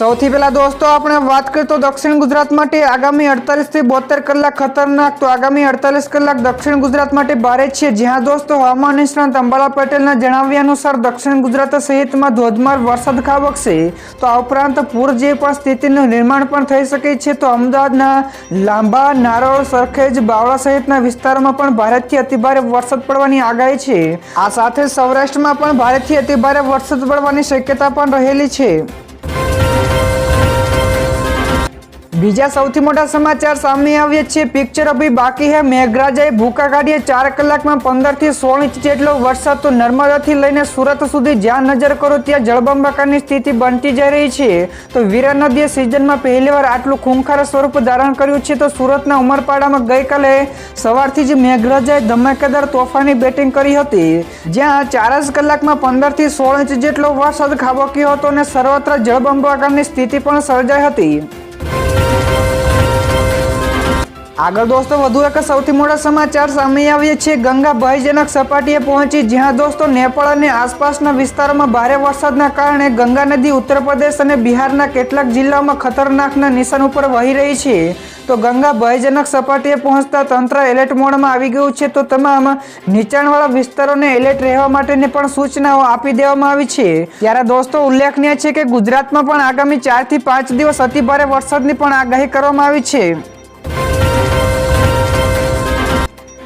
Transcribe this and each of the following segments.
સૌથી પહેલા દોસ્તો આપણે વાત કરીએ તો દક્ષિણ ગુજરાત માટે આગામી 48 થી 72 કલાક ખતરનાક તો આગામી 48 કલાક દક્ષિણ ગુજરાત માટે ભારે છે। જ્યાં દોસ્તો હવામાન નિષ્ણાત અંબાલા પટેલના જણાવ્યા અનુસાર દક્ષિણ ગુજરાત સહિતમાં ધોધમાર વરસાદ ખાબકશે। તો આ ઉપરાંત પૂર જેવી પણ સ્થિતિનું નિર્માણ પણ થઈ શકે છે। તો અમદાવાદના લાંબા, નારોલ, સરખેજ, બાવળા સહિતના વિસ્તારોમાં પણ ભારેથી અતિભારે વરસાદ પડવાની આગાહી છે। આ સાથે સૌરાષ્ટ્રમાં પણ ભારેથી અતિભારે વરસાદ પડવાની શક્યતા પણ રહેલી છે। બીજા સૌથી મોટા સમાચાર સામે આવ્યા છે। પિક્ચર અભી બાકી હૈ। મેઘરાજાએ ભૂકા કાઢ્યા 4 કલાકમાં 15 થી 16 ઇંચ જેટલો વરસાદ। તો નર્મદાથી લઈને સુરત સુધી જ્યાં નજર કરો ત્યાં જળબંબાકારની સ્થિતિ બનતી જઈ રહી છે। તો વીરા નદીએ સિઝનમાં પહેલીવાર આટલું ખૂંખાર સ્વરૂપ ધારણ કર્યું છે। તો સુરતના ઉમરપાડામાં ગઈકાલે સવારથી જ મેઘરાજાએ ધમાકેદાર તોફાની બેટિંગ કરી હતી, જ્યાં 4 જ કલાકમાં 15 થી 16 ઇંચ જેટલો વરસાદ ખાબક્યો હતો અને સર્વત્ર જળબંબાકારની સ્થિતિ પણ સર્જાઈ હતી। આગળ દોસ્તો વધુ એક સૌથી મોટા સમાચાર સામે આવ્યા છે। ગંગા ભયજનક સપાટીએ પહોંચી। જ્યાં દોસ્તો નેપાળ અને આસપાસના વિસ્તારોમાં ભારે વરસાદના કારણે ગંગા નદી ઉત્તર પ્રદેશ અને બિહારના કેટલાક જિલ્લાઓમાં ખતરનાકના નિશાન ઉપર વહી રહી છે। તો ગંગા ભયજનક સપાટીએ પહોંચતા તંત્ર એલર્ટ મોડમાં આવી ગયું છે। તો તમામ નીચાણવાળા વિસ્તારોને એલર્ટ રહેવા માટેની પણ સૂચનાઓ આપી દેવામાં આવી છે। ત્યારે દોસ્તો ઉલ્લેખનીય છે કે ગુજરાતમાં પણ આગામી 4 થી 5 દિવસ અતિભારે વરસાદની પણ આગાહી કરવામાં આવી છે।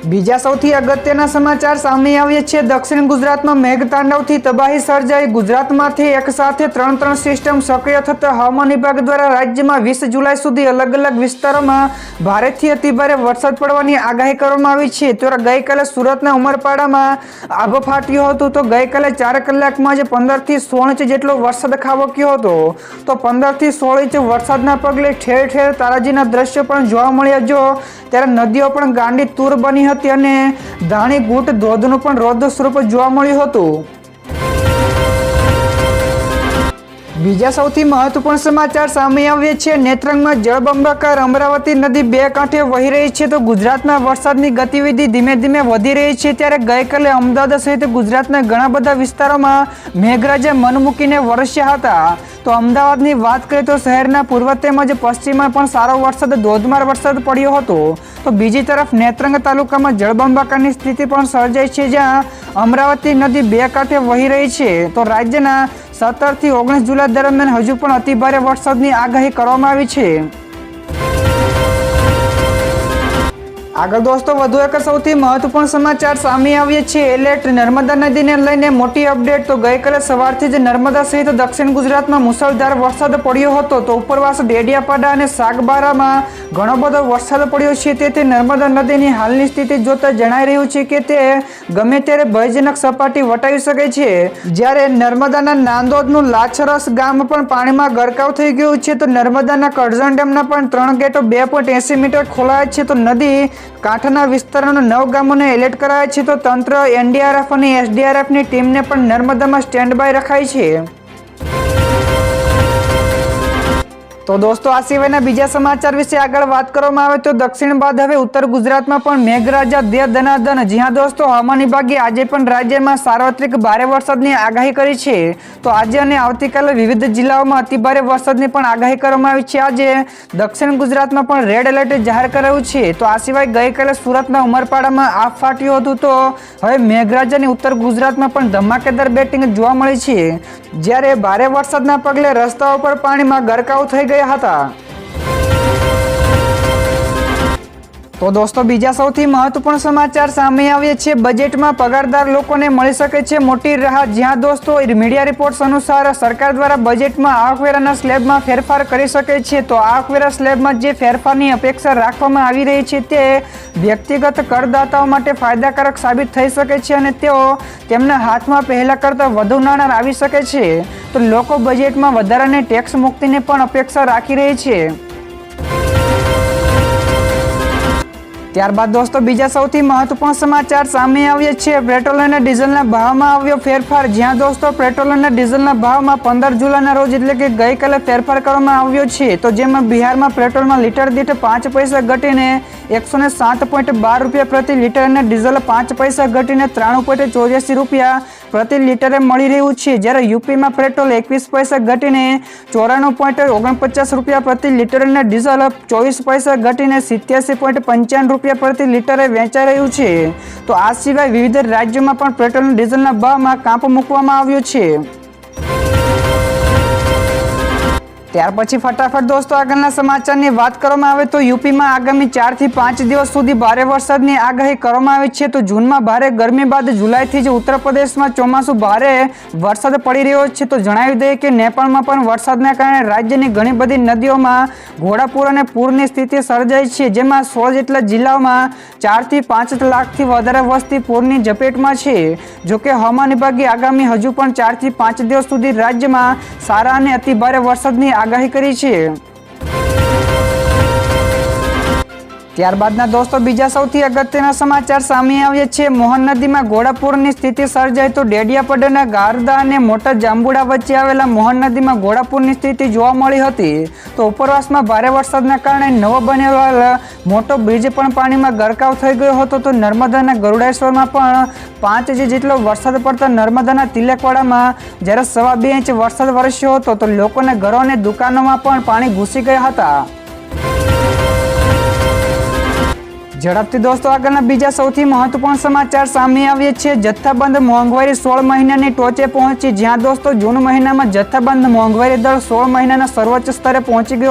બીજા સૌથી અગત્યના સમાચાર સામે આવ્યા છે। દક્ષિણ ગુજરાતમાં મેઘતાંડવથી તબાહી સર્જાઈ। ગુજરાતમાંથી એક સાથે 3 સિસ્ટમ સક્રિય થતા હવામાન વિભાગ દ્વારા રાજ્યમાં 20 જુલાઈ સુધી અલગ અલગ વિસ્તારોમાં ભારેથી અતિભારે વરસાદ પડવાની આગાહી કરવામાં આવી છે। ત્યારે ગઈકાલે સુરતના ઉમરપાડામાં આભ ફાટ્યું હતું। તો ગઈકાલે 4 કલાકમાં જ 15 થી 16 ઇંચ જેટલો વરસાદ ખાબક્યો હતો। તો 15 થી 16 ઇંચ વરસાદના પગલે ઠેર ઠેર તારાજીના દ્રશ્યો પણ જોવા મળ્યા। જો ત્યારે નદીઓ પણ ગાંડી તૂર બની હતી અને ધાણીગુટ ધોધનું પણ રૌદ્ર સ્વરૂપ જોવા મળ્યું હતું। બીજા સૌથી મહત્વપૂર્ણ સમાચાર સામે આવ્યા છે। નેત્રંગમાં જળબંબાકાર અમરાવતી નદી 2 કાંઠે વહી રહી છે। તો ગુજરાતમાં વરસાદની ગતિવિધિ ધીમે ધીમે વધી રહી છે। ત્યારે ગઈકાલે અમદાવાદ સહિત ગુજરાતના ઘણા બધા વિસ્તારોમાં મેઘરાજા મન મૂકીને વરસ્યા હતા। તો અમદાવાદની વાત કરીએ તો શહેરના પૂર્વ તેમજ પશ્ચિમમાં પણ સારો વરસાદ, ધોધમાર વરસાદ પડ્યો હતો। તો બીજી તરફ નેત્રંગ તાલુકામાં જળબંબાકારની સ્થિતિ પણ સર્જાઈ છે, જ્યાં અમરાવતી નદી 2 કાંઠે વહી રહી છે। તો રાજ્યના 17 થી 19 જુલાઈ દરમિયાન હજુ પણ અતિભારે વરસાદની આગાહી કરવામાં આવી છે। આગળ દોસ્તો વધુ એક સૌથી મહત્વપૂર્ણ સમાચાર સામે આવ્યા છે। એલર્ટ નર્મદા નદીને લઈને મોટી અપડેટ। તો ગઈકાલે સવારથી જ નર્મદા સહિત દક્ષિણ ગુજરાતમાં મુશળધાર વરસાદ પડ્યો હતો। તો ઉપરવાસ, ડેડિયાપાડા અને સાગબારામાં ઘણો બધો વરસાદ પડ્યો છે। તેથી નર્મદા નદીની હાલની સ્થિતિ જોતા જણાઈ રહ્યું છે કે તે ગમે ત્યારે ભયજનક સપાટી વટાવી શકે છે। જ્યારે નર્મદાના નાંદોદનું લાછરસ ગામ પણ પાણીમાં ગરકાવ થઈ ગયું છે। તો નર્મદાના કરજણ ડેમના પણ 3 ગેટો 2.80 મીટર ખોલાયા છે। તો નદી કાંઠાના વિસ્તારોના 9 ગામોને એલર્ટ કરાયા છે। તો તંત્ર, એનડીઆરએફ અને એસડીઆરએફની ટીમને પણ નર્મદામાં સ્ટેન્ડ બાય રખાઈ છે। તો દોસ્તો આ સિવાયના બીજા સમાચાર વિશે આગળ વાત કરવામાં આવે તો દક્ષિણ બાદ હવે ઉત્તર ગુજરાતમાં પણ મેઘરાજા દે દનાદન। જ્યાં દોસ્તો હવામાન વિભાગે આજે પણ રાજ્યમાં સાર્વત્રિક ભારે વરસાદની આગાહી કરી છે। તો આજે અને આવતીકાલે વિવિધ જિલ્લાઓમાં અતિભારે વરસાદની પણ આગાહી કરવામાં આવી છે। આજે દક્ષિણ ગુજરાતમાં પણ રેડ એલર્ટ જાહેર કરાયું છે। તો આ સિવાય ગઈકાલે સુરતના ઉમરપાડામાં આભ ફાટ્યું હતું। તો હવે મેઘરાજાની ઉત્તર ગુજરાતમાં પણ ધમાકેદાર બેટિંગ જોવા મળી છે, જ્યારે ભારે વરસાદના પગલે રસ્તાઓ પર પાણીમાં ગરકાવ થઈ ગયા હતા। તો દોસ્તો બીજા સૌથી મહત્વપૂર્ણ સમાચાર સામે આવ્યા છે। બજેટમાં પગારદાર લોકોને મળી શકે છે મોટી રાહત। જ્યાં દોસ્તો મીડિયા રિપોર્ટ્સ અનુસાર સરકાર દ્વારા બજેટમાં આવકવેરાના સ્લેબમાં ફેરફાર કરી શકે છે। તો આવકવેરા સ્લેબમાં જે ફેરફારની અપેક્ષા રાખવામાં આવી રહી છે તે વ્યક્તિગત કરદાતાઓ માટે ફાયદાકારક સાબિત થઈ શકે છે અને તેઓ તેમના હાથમાં પહેલા કરતાં વધુ નાણાં આવી શકે છે। તો લોકો બજેટમાં વધારાની ટેક્સ મુક્તિની પણ અપેક્ષા રાખી રહી છે। ત્યારબાદ દોસ્તો બીજા સૌથી મહત્વપૂર્ણ સમાચાર સામે આવ્યા છે। પેટ્રોલ અને ડીઝલના ભાવમાં આવ્યો ફેરફાર। જ્યાં દોસ્તો પેટ્રોલ અને ડીઝલના ભાવમાં 15 જુલાઈના રોજ એટલે કે ગઈકાલે ફેરફાર કરવામાં આવ્યો છે। તો જેમાં બિહારમાં પેટ્રોલમાં લીટર દીઠ 5 પૈસા ઘટીને 107.12 રૂપિયા પ્રતિ લીટર અને ડીઝલ 5 પૈસા ઘટીને 93.84 રૂપિયા પ્રતિ લીટરે મળી રહ્યું છે, જ્યારે યુપીમાં પેટ્રોલ 21 પૈસા ઘટીને 94.49 રૂપિયા પ્રતિ લીટર અને ડીઝલ 24 પૈસા ઘટીને 87.95 રૂપિયા પ્રતિ લીટરે વેચાઈ રહ્યું છે. તો આ સિવાય વિવિધ રાજ્યોમાં પણ પેટ્રોલ અને ડીઝલના ભાવમાં કાપ મૂકવામાં આવ્યો છે. ત્યાર પછી ફટાફટ દોસ્તો આગળના સમાચારની વાત કરવામાં આવે તો યુપીમાં આગામી 4 થી 5 દિવસ સુધી ભારે વરસાદની આગાહી કરવામાં આવી છે. તો જૂનમાં ભારે ગરમી બાદ જુલાઈથી જ ઉત્તર પ્રદેશમાં ચોમાસું ભારે વરસાદ પડી રહ્યો છે. તો જણાવી દઈએ કે નેપાળમાં પણ વરસાદના કારણે રાજ્યની ઘણી બધી નદીઓમાં ઘોડાપૂર અને પૂરની સ્થિતિ સર્જાઈ છે, જેમાં 16 જેટલા જિલ્લાઓમાં 4 થી 5 લાખથી વધારે વસ્તી પૂરની ઝપેટમાં છે. જોકે હવામાન વિભાગે આગામી હજુ પણ 4 થી 5 દિવસ સુધી રાજ્યમાં સારા અને અતિભારે વરસાદની આગાહી કરી છે. ત્યારબાદના દોસ્તો બીજા સૌથી અગત્યના સમાચાર સામે આવ્યા છે. મોહન નદીમાં ઘોડાપૂરની સ્થિતિ સર્જાઈ. તો ડેડિયાપાડાના ગારદા અને મોટા જાંબુડા વચ્ચે આવેલા મોહન નદીમાં ઘોડાપૂરની સ્થિતિ જોવા મળી હતી. તો ઉપરવાસમાં ભારે વરસાદના કારણે નવો બનેલો મોટો બ્રિજ પણ પાણીમાં ગરકાવ થઈ ગયો હતો. તો નર્મદાના ગરુડેશ્વરમાં પણ 5 ઇંચ જેટલો વરસાદ પડતા નર્મદાના તિલકવાડામાં જ્યારે 2.25 ઇંચ વરસાદ વરસ્યો હતો. તો લોકોના ઘરો અને દુકાનોમાં પણ પાણી ઘૂસી ગયા હતા. ઝડપથી દોસ્તો આગળના બીજા સૌથી મહત્વપૂર્ણ સમાચાર સામે આવ્યા છે. જથ્થાબંધ મોંઘવારી 16 મહિનાની ટોચે પહોંચી. જ્યાં દોસ્તો જૂન મહિનામાં જથ્થાબંધ મોંઘવારી દર 16 મહિનાના સર્વોચ્ચ સ્તરે પહોંચી ગયો